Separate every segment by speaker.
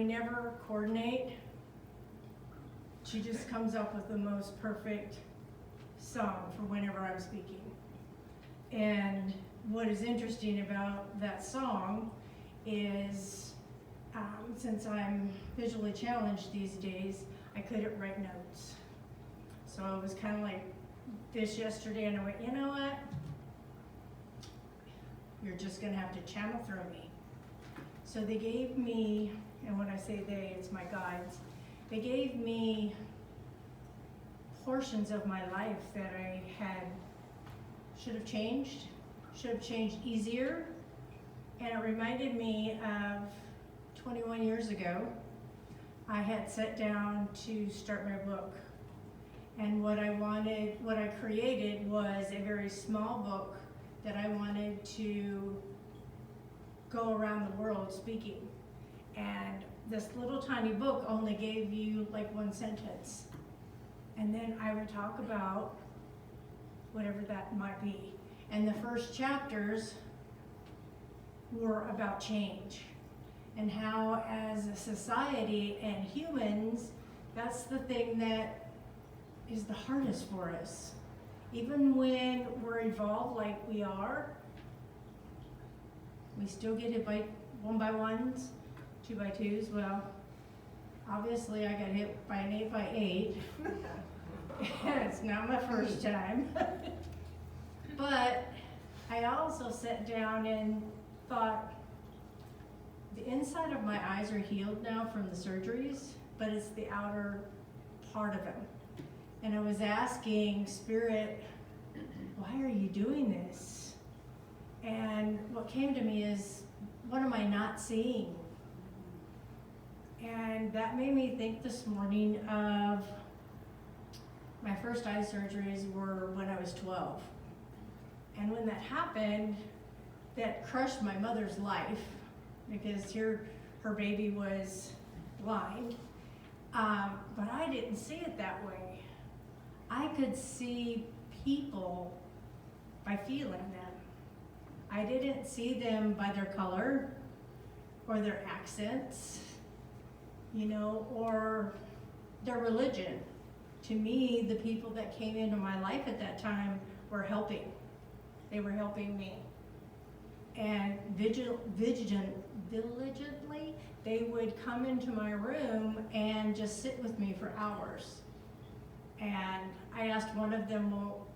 Speaker 1: never coordinate. She just comes up with the most perfect song for whenever I'm speaking. And what is interesting about that song is, since I'm visually challenged these days, I couldn't write notes. So I was kind of like this yesterday, and I went, you know what? You're just gonna have to channel through me. So they gave me, and when I say they, it's my guides, they gave me portions of my life that I should have changed easier. And it reminded me of 21 years ago, I had sat down to start my book. And what I created was a very small book that I wanted to go around the world speaking. And this little tiny book only gave you like one sentence. And then I would talk about whatever that might be. And the first chapters were about change and how, as a society and humans, that's the thing that is the hardest for us. Even when we're evolved like we are, we still get hit by 1x1s, 2x2s. Well, obviously I got hit by an 8x8. It's not my first time. But I also sat down and thought, the inside of my eyes are healed now from the surgeries, but it's the outer part of them. And I was asking Spirit, why are you doing this? And what came to me is, what am I not seeing? And that made me think this morning of my first eye surgeries were when I was 12. And when that happened, that crushed my mother's life, because her baby was blind. But I didn't see it that way. I could see people by feeling them. I didn't see them by their color or their accents, or their religion. To me, the people that came into my life at that time were helping. They were helping me. And diligently, they would come into my room and just sit with me for hours. And I asked one of them, well,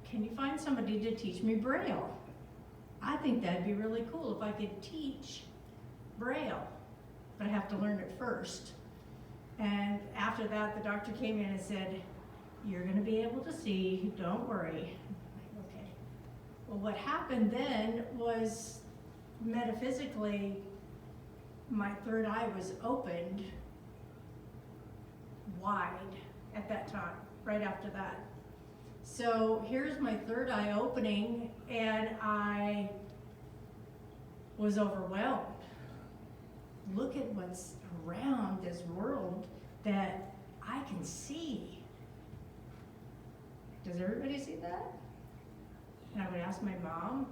Speaker 1: can you find somebody to teach me Braille? I think that'd be really cool if I could teach Braille, but I have to learn it first. And after that, the doctor came in and said, you're gonna be able to see, don't worry. Okay. Well, what happened then was, metaphysically, my third eye was opened wide at that time, right after that. So here's my third eye opening, and I was overwhelmed. Look at what's around this world that I can see. Does everybody see that? And I would ask my mom,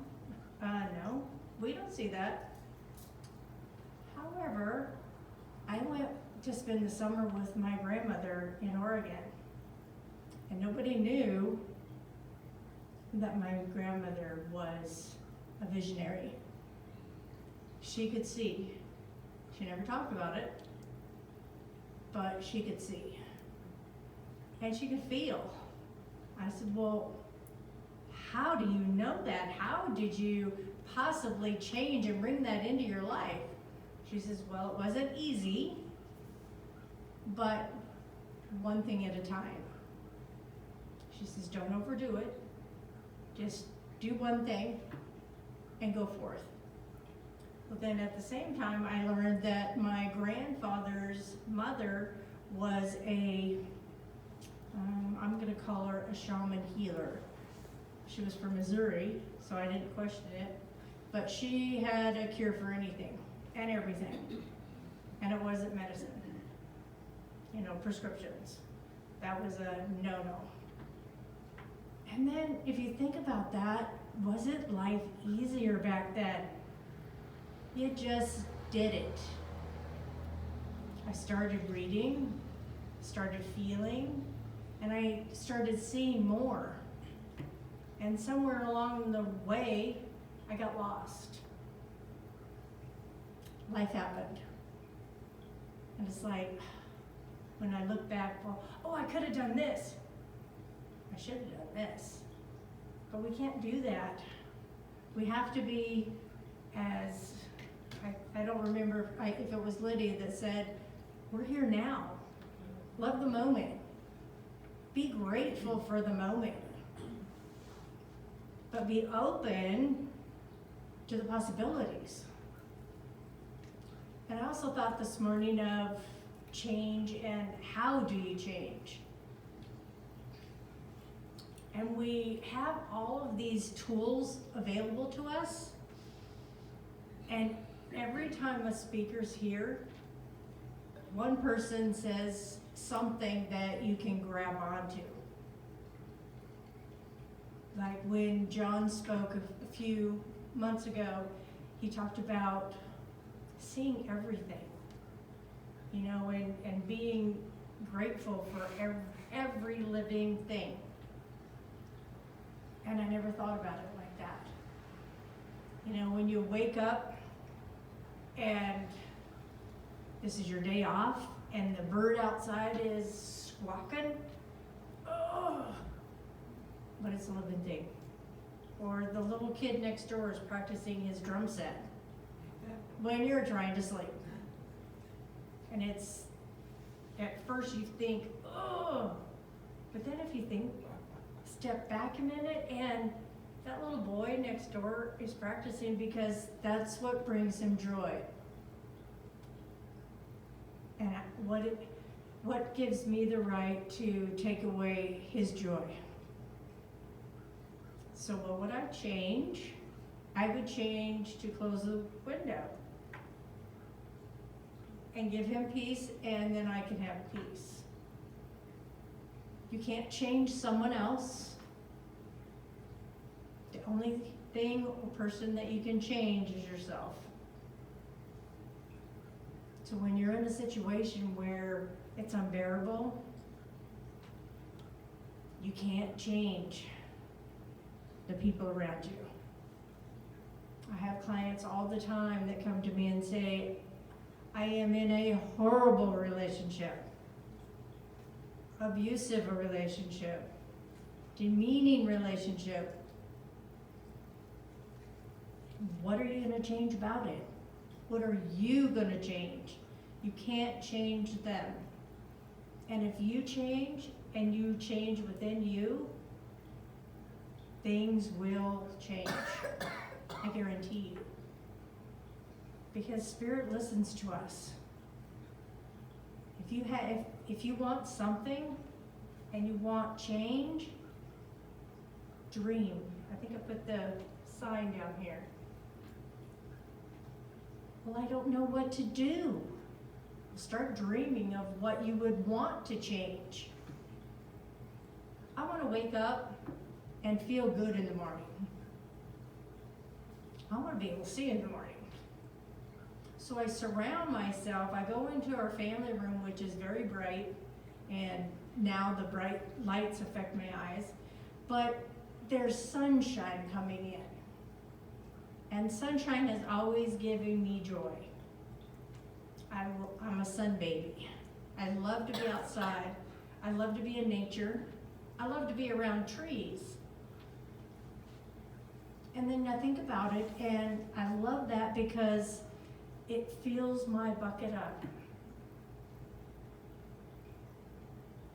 Speaker 1: no, we don't see that. However, I went to spend the summer with my grandmother in Oregon, and nobody knew that my grandmother was a visionary. She could see. She never talked about it, but she could see. And she could feel. I said, well, how do you know that? How did you possibly change and bring that into your life? She says, well, it wasn't easy, but one thing at a time. She says, don't overdo it. Just do one thing and go forth. But then at the same time, I learned that my grandfather's mother was I'm gonna call her a shaman healer. She was from Missouri, so I didn't question it. But she had a cure for anything and everything. And it wasn't medicine. Prescriptions. That was a no-no. And then if you think about that, wasn't life easier back then? You just did it. I started reading, started feeling, and I started seeing more. And somewhere along the way, I got lost. Life happened. And it's like, when I look back, well, oh, I could have done this. I should have done this. But we can't do that. We have to be as, I don't remember if it was Lydia that said, we're here now. Love the moment. Be grateful for the moment. But be open to the possibilities. And I also thought this morning of change and how do you change? And we have all of these tools available to us. And every time a speaker's here, one person says something that you can grab onto. Like when John spoke a few months ago, he talked about seeing everything, you know, and being grateful for every living thing. And I never thought about it like that. You know, when you wake up and this is your day off and the bird outside is squawking, oh, but it's a living thing. Or the little kid next door is practicing his drum set when you're trying to sleep. And it's, at first you think, oh, but then if you think, step back a minute, and that little boy next door is practicing because that's what brings him joy. And what gives me the right to take away his joy? So what would I change? I would change to close the window and give him peace, and then I can have peace. You can't change someone else. The only thing or person that you can change is yourself. So when you're in a situation where it's unbearable, you can't change the people around you. I have clients all the time that come to me and say, I am in a horrible relationship, abusive relationship, demeaning relationship. What are you going to change about it? What are you going to change? You can't change them. And if you change and you change within you, things will change. I guarantee you. Because Spirit listens to us. If you want something and you want change, dream. I think I put the sign down here. Well, I don't know what to do. Start dreaming of what you would want to change. I want to wake up and feel good in the morning. I want to be able to see in the morning. So I surround myself. I go into our family room, which is very bright, and now the bright lights affect my eyes, but there's sunshine coming in. And sunshine is always giving me joy. I'm a sun baby. I love to be outside. I love to be in nature. I love to be around trees. And then I think about it, and I love that because it fills my bucket up.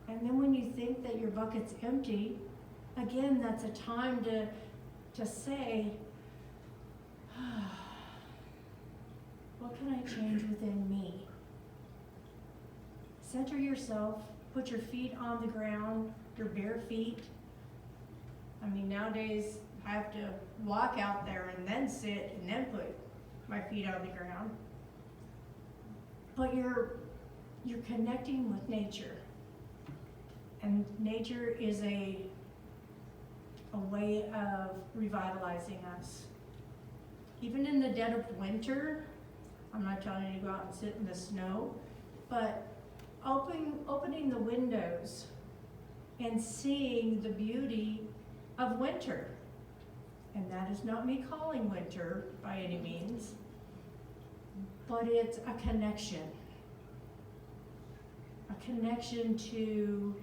Speaker 1: And then when you think that your bucket's empty, again, that's a time to say, what can I change within me? Center yourself, put your feet on the ground, your bare feet. I mean, nowadays I have to walk out there and then sit and then put my feet on the ground. But you're connecting with nature. And nature is a way of revitalizing us. Even in the dead of winter, I'm not telling you to go out and sit in the snow, but opening the windows and seeing the beauty of winter. And that is not me calling winter by any means, but it's a connection to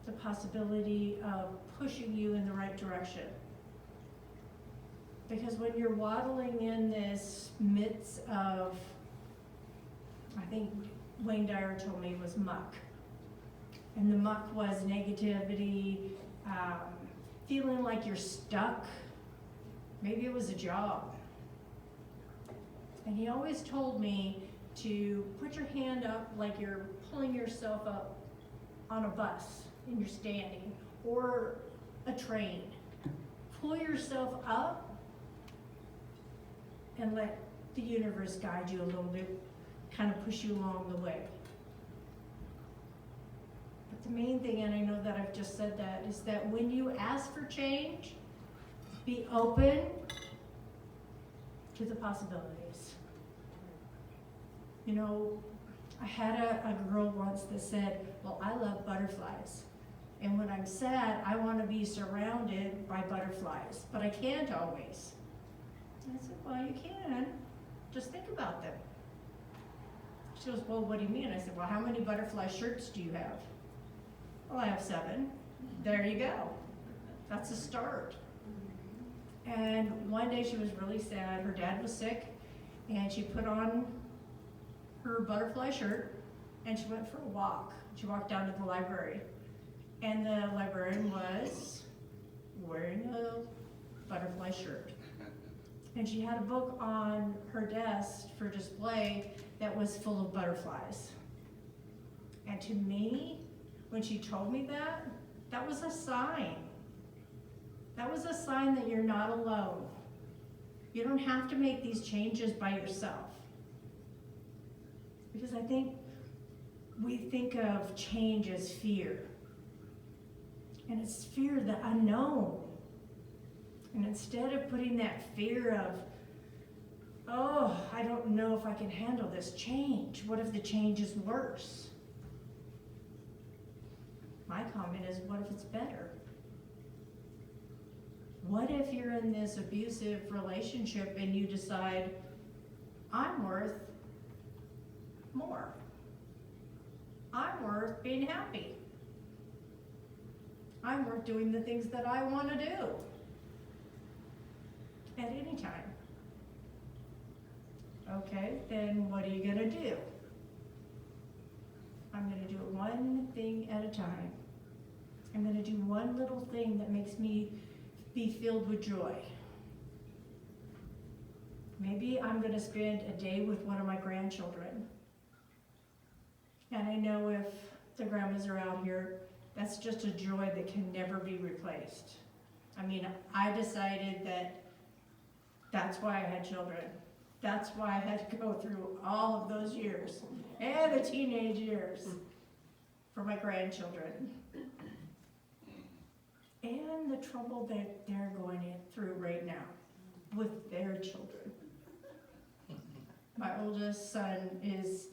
Speaker 1: the possibility of pushing you in the right direction. Because when you're waddling in this midst of, I think Wayne Dyer told me it was muck. And the muck was negativity, feeling like you're stuck. Maybe it was a job. And he always told me to put your hand up like you're pulling yourself up on a bus and you're standing, or a train. Pull yourself up and let the universe guide you a little bit, kind of push you along the way. But the main thing, and I know that I've just said that, is that when you ask for change, be open to the possibilities. You know, I had a girl once that said, well, I love butterflies. And when I'm sad, I want to be surrounded by butterflies, but I can't always. And I said, well, you can. Just think about them. She goes, well, what do you mean? I said, well, how many butterfly shirts do you have? Well, I have 7. There you go. That's a start. And one day she was really sad. Her dad was sick, and she put on her butterfly shirt, and she went for a walk. She walked down to the library, and the librarian was wearing a butterfly shirt. And she had a book on her desk for display that was full of butterflies. And to me, when she told me that, that was a sign. That was a sign that you're not alone. You don't have to make these changes by yourself. Because I think we think of change as fear. And it's fear of the unknown. And instead of putting that fear of, oh, I don't know if I can handle this change. What if the change is worse? My comment is, what if it's better? What if you're in this abusive relationship and you decide, I'm worth more. I'm worth being happy. I'm worth doing the things that I want to do at any time. Okay, then what are you going to do? I'm going to do it one thing at a time. I'm going to do one little thing that makes me be filled with joy. Maybe I'm going to spend a day with one of my grandchildren. And I know if the grandmas are out here, that's just a joy that can never be replaced. I mean, I decided that that's why I had children. That's why I had to go through all of those years and the teenage years for my grandchildren. And the trouble that they're going through right now with their children. My oldest son is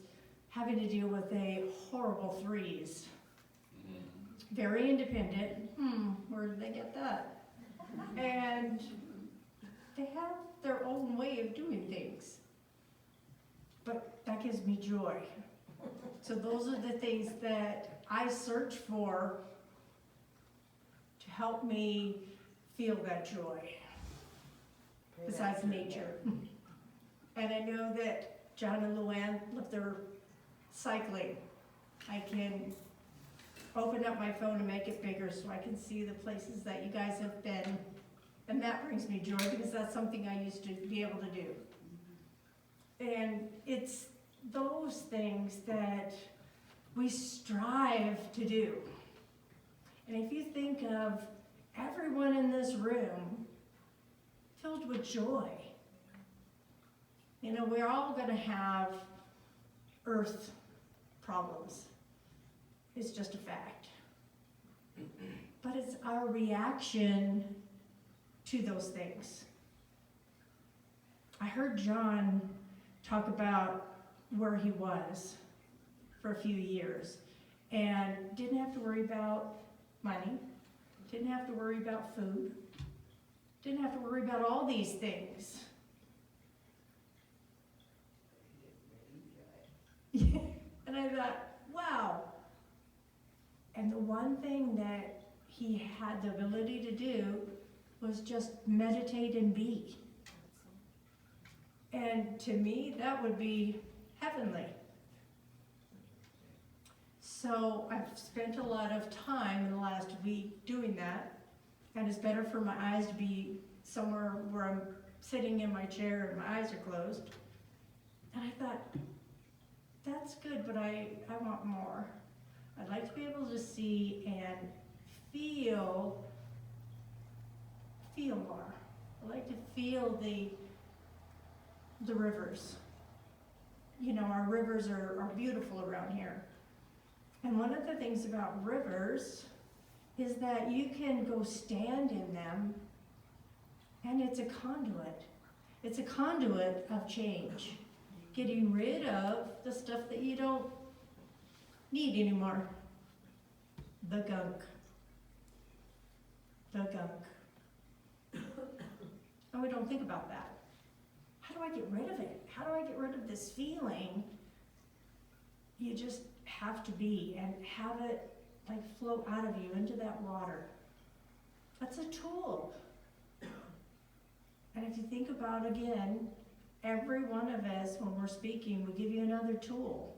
Speaker 1: having to deal with a horrible 3s. Very independent. Where did they get that? And they have their own way of doing things. But that gives me joy. So those are the things that I search for to help me feel that joy, besides nature. And I know that John and Luann love their cycling. I can open up my phone and make it bigger so I can see the places that you guys have been. And that brings me joy because that's something I used to be able to do. And it's those things that we strive to do. And if you think of everyone in this room filled with joy, you know, we're all going to have earth problems. It's just a fact. But it's our reaction to those things. I heard John talk about where he was for a few years and didn't have to worry about money, didn't have to worry about food, didn't have to worry about all these things. And I thought, wow. And the one thing that he had the ability to do was just meditate and be. And to me, that would be heavenly. So I've spent a lot of time in the last week doing that, and it's better for my eyes to be somewhere where I'm sitting in my chair and my eyes are closed. And I thought, that's good, but I want more. I'd like to be able to see and feel more. I like to feel the rivers. You know, our rivers are beautiful around here. And one of the things about rivers is that you can go stand in them, and it's a conduit. It's a conduit of change. Getting rid of the stuff that you don't need anymore. The gunk. The gunk. And we don't think about that. How do I get rid of it? How do I get rid of this feeling? You just have to be and have it like flow out of you into that water. That's a tool. And if you think about, again, every one of us, when we're speaking, we give you another tool.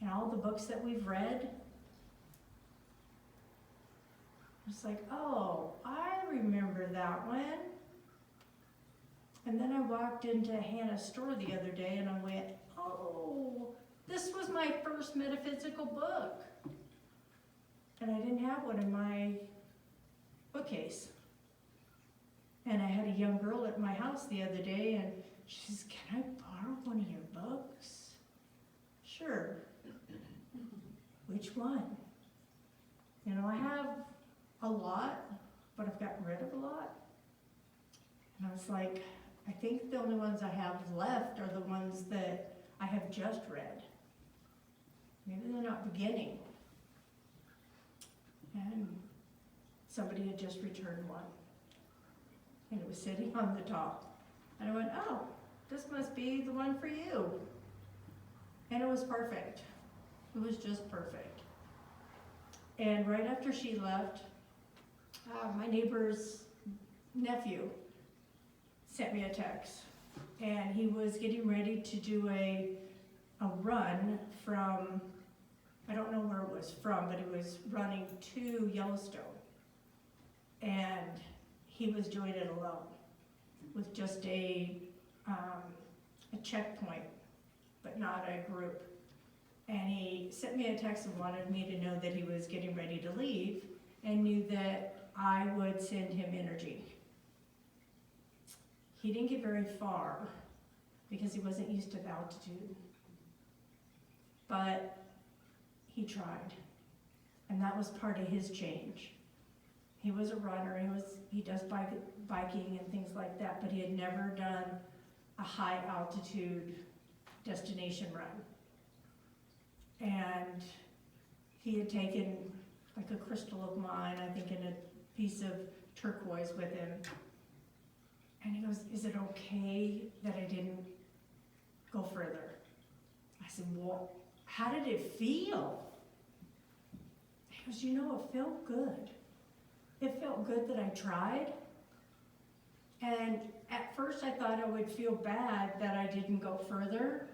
Speaker 1: And all the books that we've read, it's like, oh, I remember that one. And then I walked into Hannah's store the other day and I went, oh, this was my first metaphysical book. And I didn't have one in my bookcase. And I had a young girl at my house the other day and she says, can I borrow one of your books? Sure. Which one? You know, I have a lot, but I've gotten rid of a lot. And I was like, I think the only ones I have left are the ones that I have just read. Maybe they're not beginning. And somebody had just returned one. And it was sitting on the top. And I went, oh, this must be the one for you. And it was perfect. It was just perfect. And right after she left, my neighbor's nephew sent me a text. And he was getting ready to do a run from, I don't know where it was from, but he was running to Yellowstone. And he was doing it alone with just a checkpoint, but not a group. And he sent me a text and wanted me to know that he was getting ready to leave and knew that I would send him energy. He didn't get very far because he wasn't used to the altitude. But he tried. And that was part of his change. He was a runner, he does biking and things like that, but he had never done a high altitude destination run. And he had taken like a crystal of mine, I think, in a piece of turquoise with him. And he goes, is it okay that I didn't go further? I said, well, how did it feel? He goes, you know, it felt good. It felt good that I tried. And at first I thought I would feel bad that I didn't go further.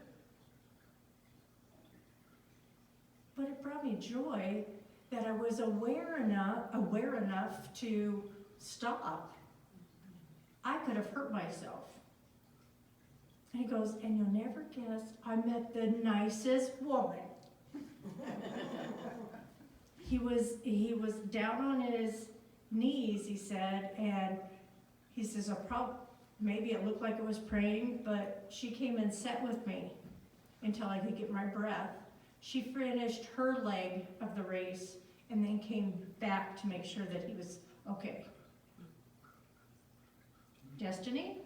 Speaker 1: But it brought me joy that I was aware enough to stop. I could have hurt myself. And he goes, and you'll never guess, I met the nicest woman. He was down on his knees, he said, and he says, maybe it looked like I was praying, but she came and sat with me until I could get my breath. She finished her leg of the race and then came back to make sure that he was okay. Destiny?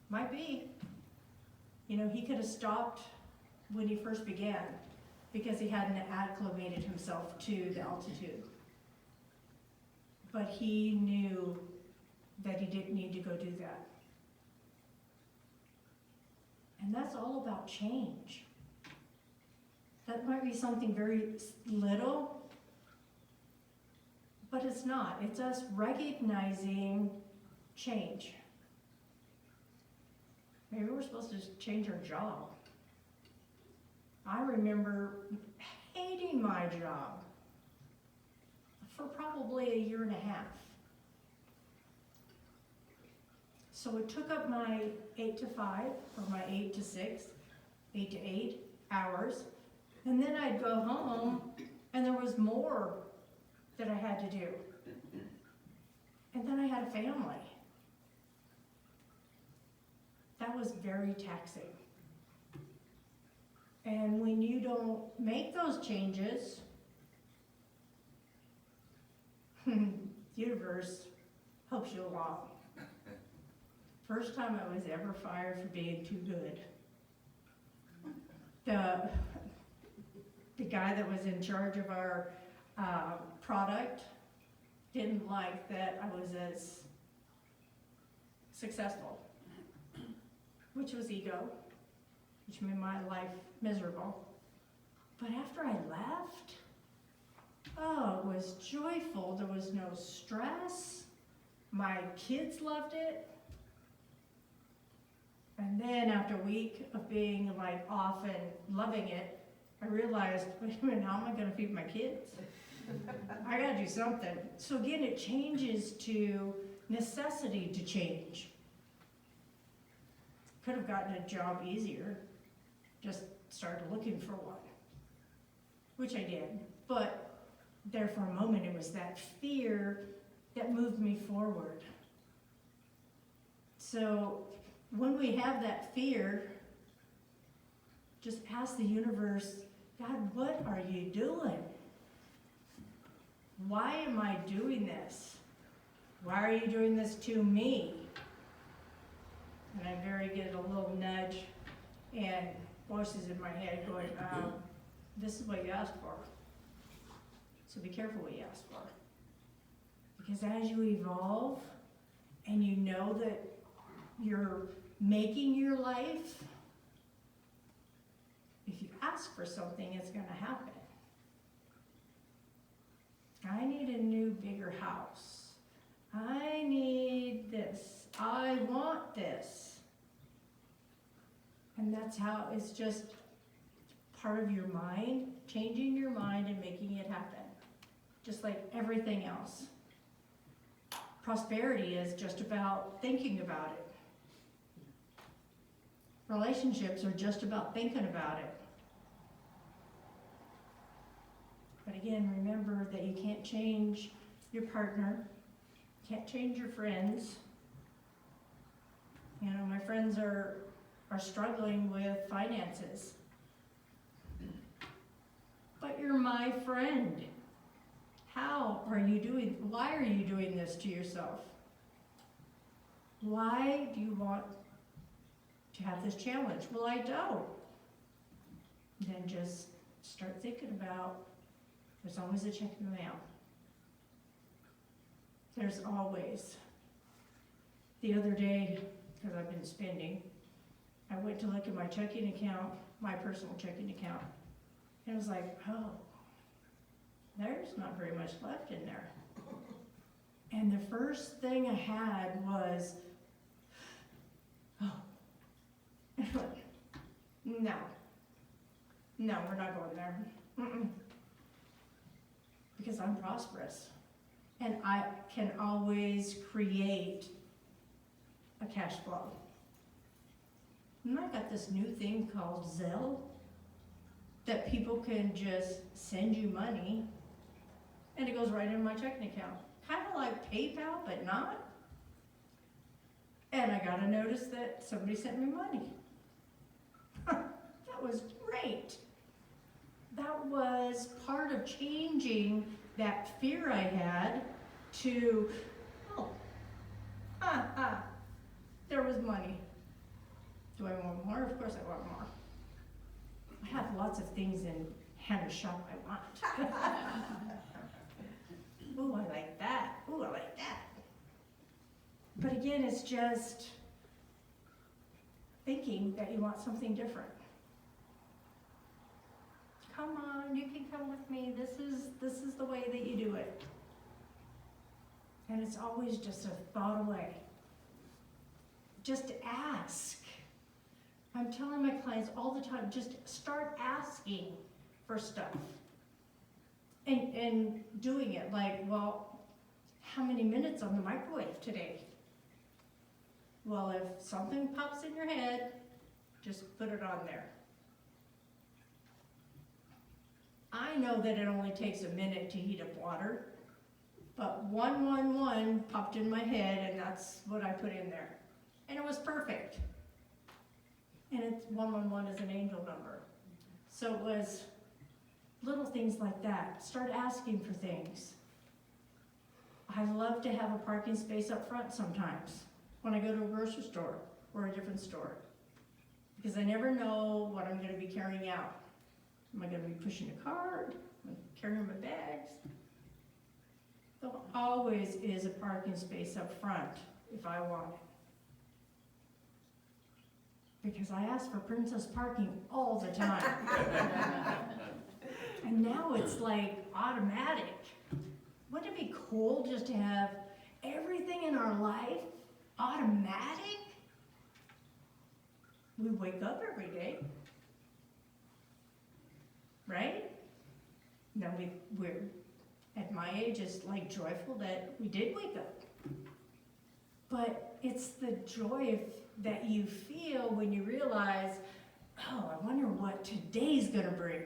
Speaker 1: Might be. You know, he could have stopped when he first began because he hadn't acclimated himself to the altitude. But he knew that he didn't need to go do that. And that's all about change. That might be something very little, but it's not. It's us recognizing change. Maybe we're supposed to change our job. I remember hating my job for probably a year and a half. So it took up my 8 to 5, or my 8 to 6, 8 to 8 hours. And then I'd go home and there was more that I had to do. And then I had a family. That was very taxing. And when you don't make those changes, the universe helps you along. First time I was ever fired for being too good. The guy that was in charge of our product didn't like that I was as successful, which was ego, which made my life miserable. But after I left, oh, it was joyful. There was no stress. My kids loved it. And then after a week of being like off and loving it, I realized, wait a minute, how am I gonna feed my kids? I gotta do something. So again, it changes to necessity to change. Could have gotten a job easier, just started looking for one, which I did. But there for a moment, it was that fear that moved me forward. So when we have that fear, just ask the universe, God, what are you doing? Why am I doing this? Why are you doing this to me? And I get a little nudge and voices in my head going, this is what you asked for. So be careful what you ask for. Because as you evolve and you know that you're making your life, if you ask for something, it's going to happen. I need a new, bigger house. I need this. I want this. And that's how it's just part of your mind, changing your mind and making it happen. Just like everything else. Prosperity is just about thinking about it. Relationships are just about thinking about it. But again, remember that you can't change your partner, can't change your friends. You know, my friends are struggling with finances. But you're my friend. How are you doing, why are you doing this to yourself? Why do you want to have this challenge? Well, I don't. Then just start thinking about, there's always a check in the mail. There's always. The other day, because I've been spending, I went to look at my checking account, my personal checking account, and it was like, oh, there's not very much left in there. And the first thing I had was, oh, no, we're not going there. Because I'm prosperous. And I can always create a cash flow. And I got this new thing called Zelle that people can just send you money and it goes right in my checking account. Kind of like PayPal, but not. And I got a notice that somebody sent me money. That was great. That was part of changing that fear I had to, oh, there was money. Do I want more? Of course I want more. I have lots of things in Hannah's shop I want. Ooh, I like that. Ooh, I like that. But again, it's just thinking that you want something different. Come on, you can come with me. This is the way that you do it. And it's always just a thought away. Just ask. I'm telling my clients all the time, just start asking for stuff. And doing it like, well, how many minutes on the microwave today? Well, if something pops in your head, just put it on there. I know that it only takes a minute to heat up water, but 111 popped in my head, and that's what I put in there. And it was perfect. And it's 111 is an angel number. So it was little things like that. Start asking for things. I love to have a parking space up front sometimes when I go to a grocery store or a different store, because I never know what I'm going to be carrying out. Am I going to be pushing a cart? Am I carrying my bags? There always is a parking space up front if I want it. Because I ask for princess parking all the time. And now it's like automatic. Wouldn't it be cool just to have everything in our life automatic? We wake up every day, right? Now we're at my age, it's like joyful that we did wake up. But it's the joy that you feel when you realize, oh, I wonder what today's gonna bring.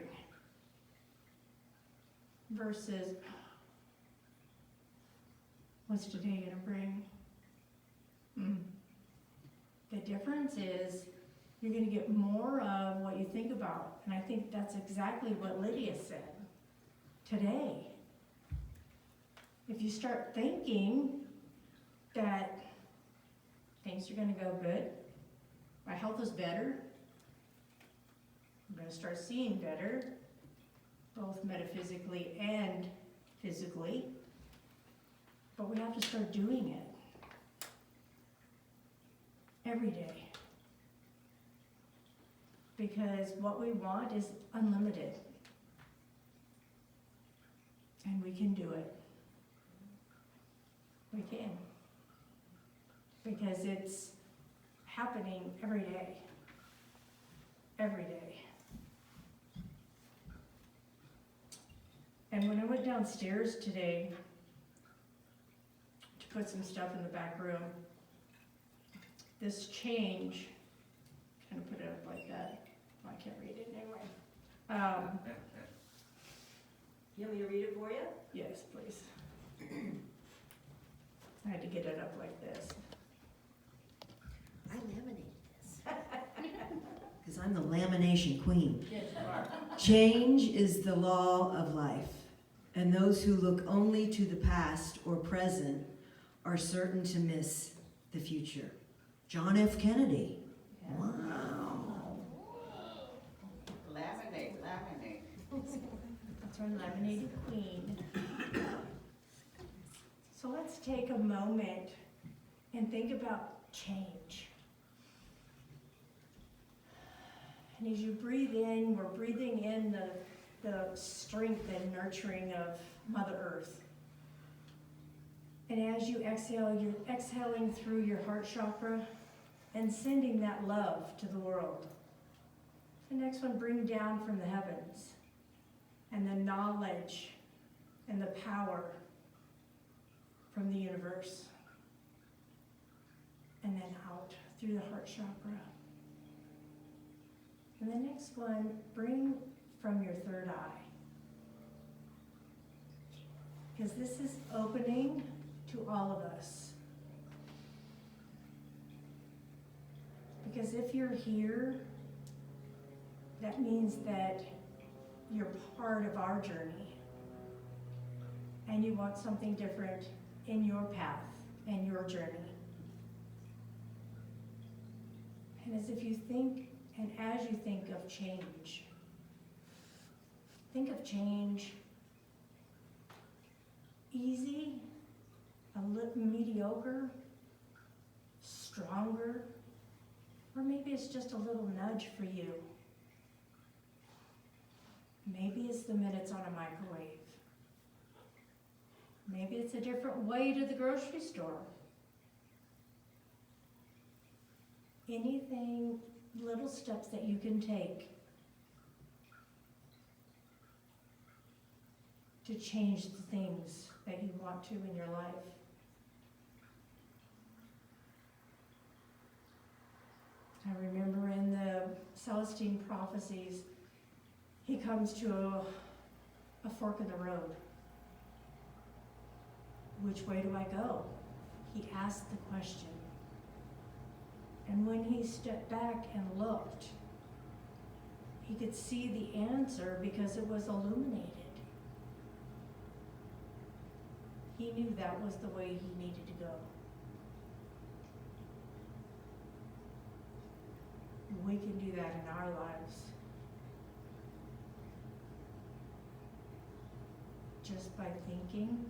Speaker 1: Versus, what's today gonna bring? The difference is you're gonna get more of what you think about. And I think that's exactly what Lydia said today. If you start thinking that things are gonna go good, my health is better, I'm gonna start seeing better, both metaphysically and physically, but we have to start doing it every day, because what we want is unlimited, and we can do it. We can, because it's happening every day, every day. And when I went downstairs today to put some stuff in the back room, this change, kind of put it up like that. I can't read it anyway.
Speaker 2: You want me to read it for you?
Speaker 1: Yes, please. I had to get it up like this.
Speaker 2: I laminated this. Because I'm the lamination queen.
Speaker 1: Yes, you are.
Speaker 2: Change is the law of life, and those who look only to the past or present are certain to miss the future. John F. Kennedy.
Speaker 1: Yeah.
Speaker 2: Wow.
Speaker 3: Laminate.
Speaker 1: That's our laminated queen. So let's take a moment and think about change. And as you breathe in, we're breathing in the strength and nurturing of Mother Earth. And as you exhale, you're exhaling through your heart chakra and sending that love to the world. The next one, bring down from the heavens and the knowledge and the power from the universe. And then out through the heart chakra. And the next one, bring from your third eye. Because this is opening to all of us. Because if you're here, that means that you're part of our journey. And you want something different in your path and your journey. And as if you think, and as you think of change easy, a little mediocre, stronger, or maybe it's just a little nudge for you. Maybe it's the minutes on a microwave. Maybe it's a different way to the grocery store. Anything, little steps that you can take to change the things that you want to in your life. I remember in the Celestine prophecies, he comes to a fork in the road. Which way do I go? He asked the question. And when he stepped back and looked, he could see the answer because it was illuminated. He knew that was the way he needed to go. We can do that in our lives. Just by thinking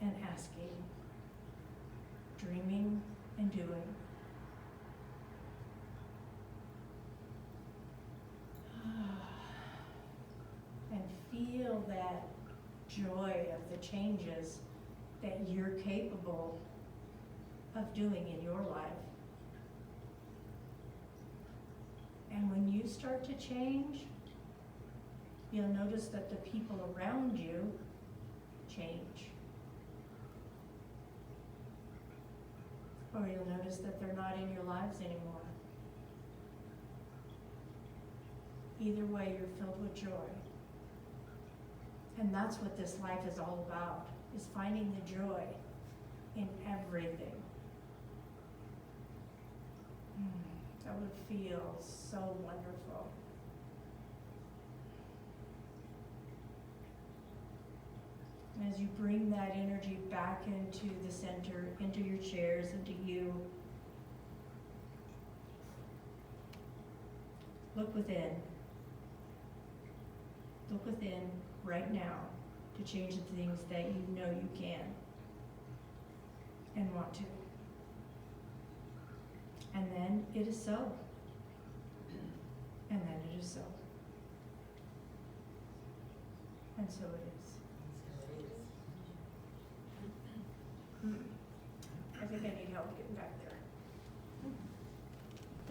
Speaker 1: and asking, dreaming and doing. And feel that joy of the changes that you're capable of doing in your life. And when you start to change, you'll notice that the people around you change. Or you'll notice that they're not in your lives anymore. Either way, you're filled with joy. And that's what this life is all about, is finding the joy in everything. That would feel so wonderful. And as you bring that energy back into the center, into your chairs, into you, look within. Look within right now to change the things that you know you can and want to. And then it is so. And then it is so. And so it is. I think I need help getting back there.